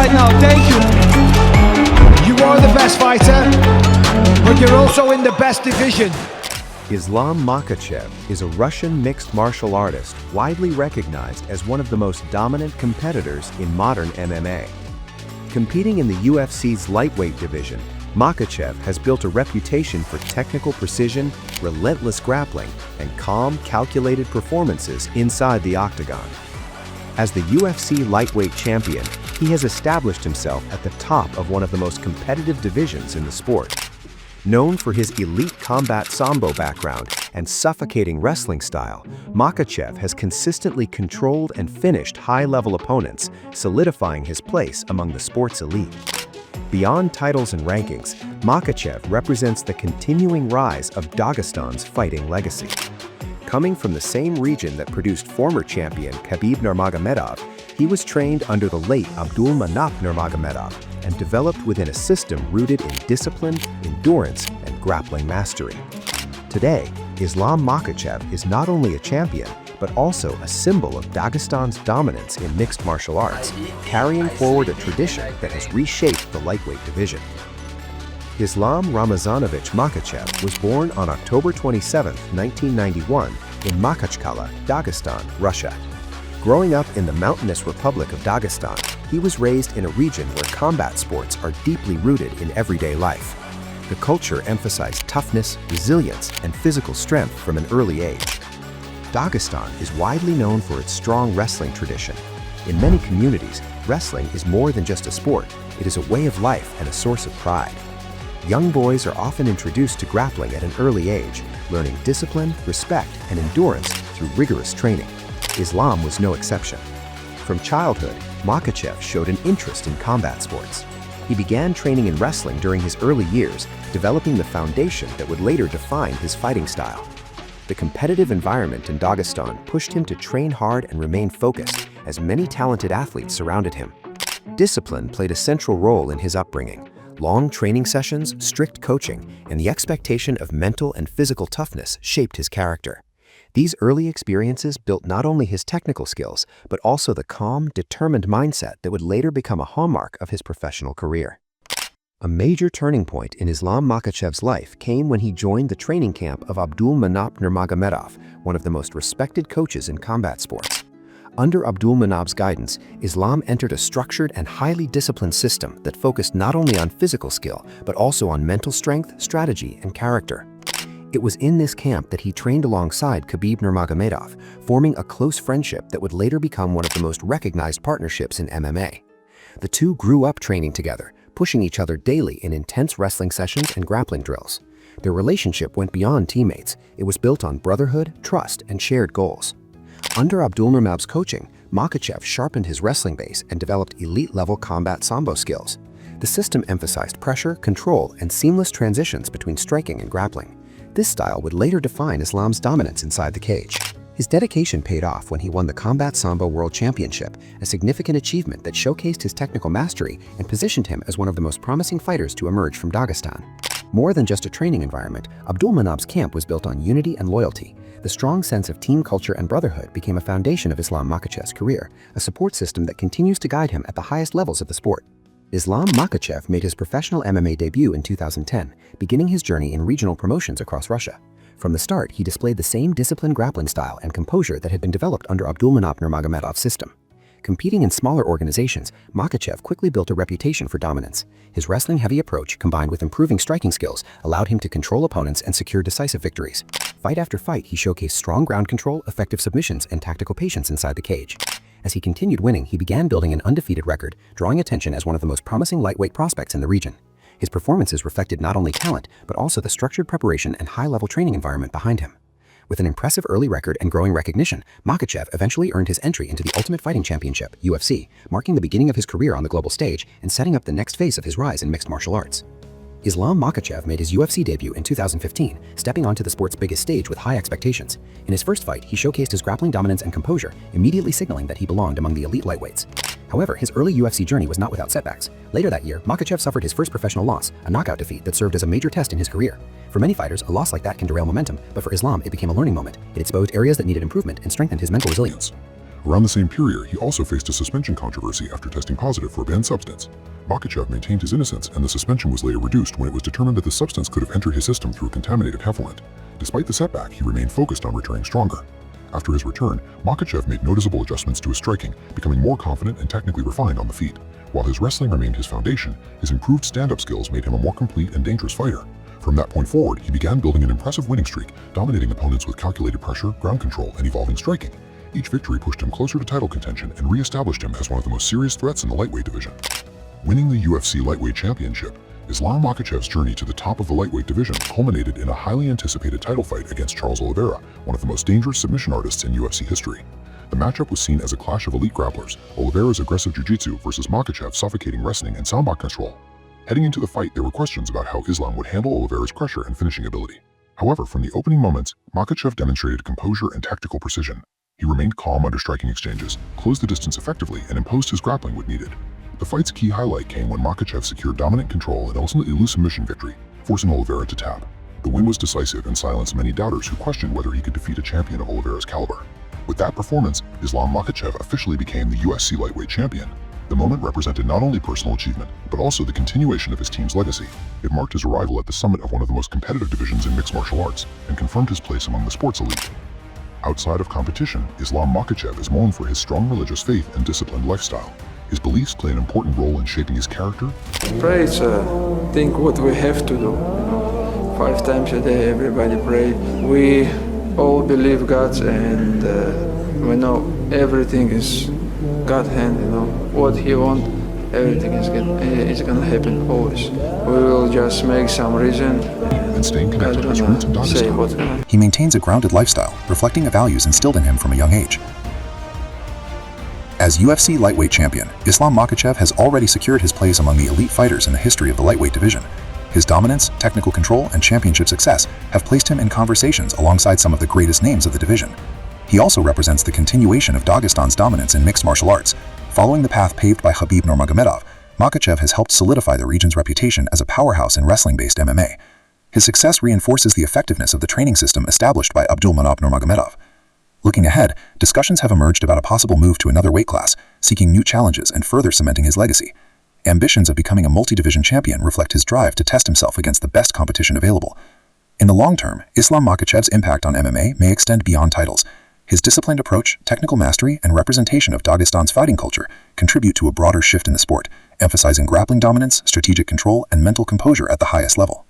right now. Thank you. You are the best fighter, but you're also in the best division. Islam Makhachev is a Russian mixed martial artist widely recognized as one of the most dominant competitors in modern MMA. Competing in the UFC's lightweight division, Makhachev has built a reputation for technical precision, relentless grappling, and calm, calculated performances inside the octagon. As the UFC lightweight champion, he has established himself at the top of one of the most competitive divisions in the sport. Known for his elite combat sambo background and suffocating wrestling style, Makhachev has consistently controlled and finished high-level opponents, solidifying his place among the sport's elite. Beyond titles and rankings, Makhachev represents the continuing rise of Dagestan's fighting legacy. Coming from the same region that produced former champion Khabib Nurmagomedov, he was trained under the late Abdulmanap Nurmagomedov and developed within a system rooted in discipline, endurance, and grappling mastery. Today, Islam Makhachev is not only a champion, but also a symbol of Dagestan's dominance in mixed martial arts, carrying forward a tradition that has reshaped the lightweight division. Islam Ramazanovich Makhachev was born on October 27, 1991, in Makhachkala, Dagestan, Russia. Growing up in the mountainous Republic of Dagestan, he was raised in a region where combat sports are deeply rooted in everyday life. The culture emphasized toughness, resilience, and physical strength from an early age. Dagestan is widely known for its strong wrestling tradition. In many communities, wrestling is more than just a sport. It is a way of life and a source of pride. Young boys are often introduced to grappling at an early age, learning discipline, respect, and endurance through rigorous training. Islam was no exception. From childhood, Makhachev showed an interest in combat sports. He began training in wrestling during his early years, developing the foundation that would later define his fighting style. The competitive environment in Dagestan pushed him to train hard and remain focused, as many talented athletes surrounded him. Discipline played a central role in his upbringing. Long training sessions, strict coaching, and the expectation of mental and physical toughness shaped his character. These early experiences built not only his technical skills, but also the calm, determined mindset that would later become a hallmark of his professional career. A major turning point in Islam Makhachev's life came when he joined the training camp of Abdulmanap Nurmagomedov, one of the most respected coaches in combat sports. Under Abdulmanap's guidance, Islam entered a structured and highly disciplined system that focused not only on physical skill, but also on mental strength, strategy, and character. It was in this camp that he trained alongside Khabib Nurmagomedov, forming a close friendship that would later become one of the most recognized partnerships in MMA. The two grew up training together, pushing each other daily in intense wrestling sessions and grappling drills. Their relationship went beyond teammates. It was built on brotherhood, trust, and shared goals. Under Abdulnurmagomedov's coaching, Makhachev sharpened his wrestling base and developed elite-level combat sambo skills. The system emphasized pressure, control, and seamless transitions between striking and grappling. This style would later define Islam's dominance inside the cage. His dedication paid off when he won the Combat Sambo World Championship, a significant achievement that showcased his technical mastery and positioned him as one of the most promising fighters to emerge from Dagestan. More than just a training environment, Abdulmanap's camp was built on unity and loyalty. The strong sense of team culture and brotherhood became a foundation of Islam Makhachev's career, a support system that continues to guide him at the highest levels of the sport. Islam Makhachev made his professional MMA debut in 2010, beginning his journey in regional promotions across Russia. From the start, he displayed the same disciplined grappling style and composure that had been developed under Abdulmanap Nurmagomedov's system. Competing in smaller organizations, Makhachev quickly built a reputation for dominance. His wrestling-heavy approach, combined with improving striking skills, allowed him to control opponents and secure decisive victories. Fight after fight, he showcased strong ground control, effective submissions, and tactical patience inside the cage. As he continued winning, he began building an undefeated record, drawing attention as one of the most promising lightweight prospects in the region. His performances reflected not only talent, but also the structured preparation and high-level training environment behind him. With an impressive early record and growing recognition, Makhachev eventually earned his entry into the Ultimate Fighting Championship, UFC, marking the beginning of his career on the global stage and setting up the next phase of his rise in mixed martial arts. Islam Makhachev made his UFC debut in 2015, stepping onto the sport's biggest stage with high expectations. In his first fight, he showcased his grappling dominance and composure, immediately signaling that he belonged among the elite lightweights. However, his early UFC journey was not without setbacks. Later that year, Makhachev suffered his first professional loss, a knockout defeat that served as a major test in his career. For many fighters, a loss like that can derail momentum, but for Islam, it became a learning moment. It exposed areas that needed improvement and strengthened his mental resilience. Around the same period, he also faced a suspension controversy after testing positive for a banned substance. Makhachev maintained his innocence, and the suspension was later reduced when it was determined that the substance could have entered his system through a contaminated effluent. Despite the setback, he remained focused on returning stronger. After his return, Makhachev made noticeable adjustments to his striking, becoming more confident and technically refined on the feet. While his wrestling remained his foundation, his improved stand-up skills made him a more complete and dangerous fighter. From that point forward, he began building an impressive winning streak, dominating opponents with calculated pressure, ground control, and evolving striking. Each victory pushed him closer to title contention and re-established him as one of the most serious threats in the lightweight division. Winning the UFC Lightweight Championship, Islam Makhachev's journey to the top of the lightweight division culminated in a highly anticipated title fight against Charles Oliveira, one of the most dangerous submission artists in UFC history. The matchup was seen as a clash of elite grapplers, Oliveira's aggressive jiu-jitsu versus Makhachev's suffocating wrestling and soundbite control. Heading into the fight, there were questions about how Islam would handle Oliveira's pressure and finishing ability. However, from the opening moments, Makhachev demonstrated composure and tactical precision. He remained calm under striking exchanges, closed the distance effectively, and imposed his grappling when needed. The fight's key highlight came when Makhachev secured dominant control and ultimately loose submission victory, forcing Oliveira to tap. The win was decisive and silenced many doubters who questioned whether he could defeat a champion of Oliveira's caliber. With that performance, Islam Makhachev officially became the UFC lightweight champion. The moment represented not only personal achievement, but also the continuation of his team's legacy. It marked his arrival at the summit of one of the most competitive divisions in mixed martial arts, and confirmed his place among the sport's elite. Outside of competition, Islam Makhachev is known for his strong religious faith and disciplined lifestyle. His beliefs play an important role in shaping his character. Pray is a thing what we have to do. 5 times a day, everybody pray. We all believe God, and we know everything is God's hand. What He wants, everything is gonna happen always. We will just make some reason. And staying connected to his roots in Dagestan. He maintains a grounded lifestyle, reflecting the values instilled in him from a young age. As UFC lightweight champion, Islam Makhachev has already secured his place among the elite fighters in the history of the lightweight division. His dominance, technical control, and championship success have placed him in conversations alongside some of the greatest names of the division. He also represents the continuation of Dagestan's dominance in mixed martial arts. Following the path paved by Khabib Nurmagomedov, Makhachev has helped solidify the region's reputation as a powerhouse in wrestling-based MMA. His success reinforces the effectiveness of the training system established by Abdulmanap Nurmagomedov. Looking ahead, discussions have emerged about a possible move to another weight class, seeking new challenges and further cementing his legacy. Ambitions of becoming a multi-division champion reflect his drive to test himself against the best competition available. In the long term, Islam Makhachev's impact on MMA may extend beyond titles. His disciplined approach, technical mastery, and representation of Dagestan's fighting culture contribute to a broader shift in the sport, emphasizing grappling dominance, strategic control, and mental composure at the highest level.